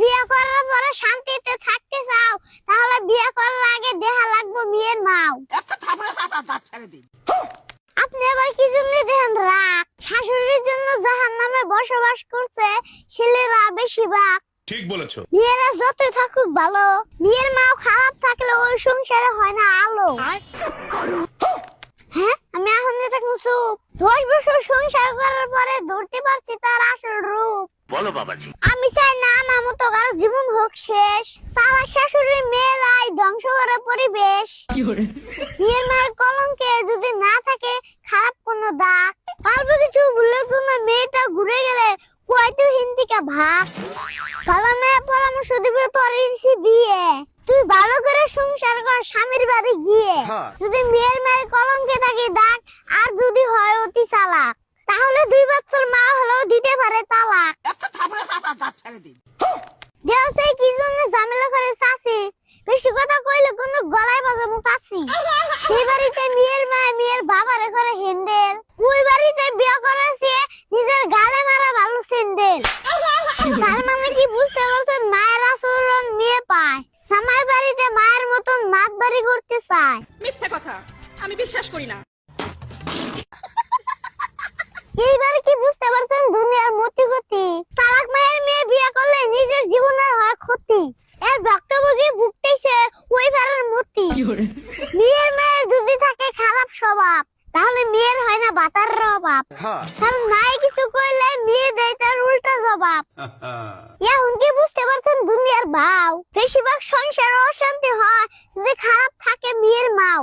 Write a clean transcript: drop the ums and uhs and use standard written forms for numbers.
বিয়ে করার পরে শান্তিতে থাকতে চাও তাহলে বিয়ে করার আগে দেখা লাগবে মেয়ের মাও। একটা থাপড়া চাপা দাঁত ফেলে দিন। আপনি আবার কি জন্য দেখেন রাগ? শাশুড়ির জন্য জাহান্নামে বসবাস করছে ছেলেরা বেশিরভাগ। ঠিক বলেছো। মেয়েরা যতই থাকুক ভালো, মেয়ের মাও খারাপ থাকলে ওই সংসারে হয় না আলো। হ্যাঁ, আমি এখন থাকবো চুপ। 10 বছর সংসার করার পরে ধরতে পারছি তার আসল রূপ। বলো বাবাজি। আমি চাই না আমার মতো কারো জীবন হোক শেষ। সারা শাশুড়ির মেয়েরাই ধ্বংস করে পরিবেশ। মেয়ের মায়ের কলঙ্কে যদি না থাকে খারাপ কোনো দাগ, পারবে কিছু ভুলের জন্য মেয়েটা ঘুরে গেলে হয়তো হিন্দিকা ভাগ। ভালো মেয়ে পরামর্শ দিবে তোর বিয়ে, তুই ভালো করে সংসার কর স্বামীর বাড়ি গিয়ে। যদি মেয়ের মায়ের কলঙ্কে থাকে দাগ আর যদি হয় অতি চালাক, তাহলে 2 বছর মা হলেও দিতে পারে তালাক। একটা থাপড়া চাপা দাঁত ফেলে দিন। দেওসে কি জন্য ঝামেলা করে চাচি? বেশি কথা কইলে কোনো গলায় বাজাবো কাছি। সেই বাড়িতে মেয়ের মা মেয়ের বাবারে করে হ্যান্ডেল, ওই বাড়িতে বিয়ে করেছে নিজের গালে মারা ভালো স্যান্ডেল। তার মানে কি বুঝতে পারছেন? মায়ের আচরণ মেয়ে পায়, জামাই বাড়িতে মায়ের মতন মাত বাড়ি করতে চায়। মিথ্যা কথা, আমি বিশ্বাস করি না। এইবার কি বুঝতে পারছেন দুনিয়ার মতি গতি? তালাক মায়ের মেয়ে বিয়ে করলে নিজের জীবনের হয় ক্ষতি। এর ভক্তভোগী ভুগতেছে ওই ভাড়ার মতি। মেয়ের মায়ের যদি থাকে খারাপ স্বভাব, তাহলে মেয়ের হয় না বাতার অভাব। কারণ মায়ে কিছু করলে মেয়ে দেয় তার উল্টা জবাব। এখন কি বুঝতে পারছেন দুনিয়ার ভাও? বেশিরভাগ সংসার অশান্তি হয় যদি খারাপ থাকে মেয়ের মাও।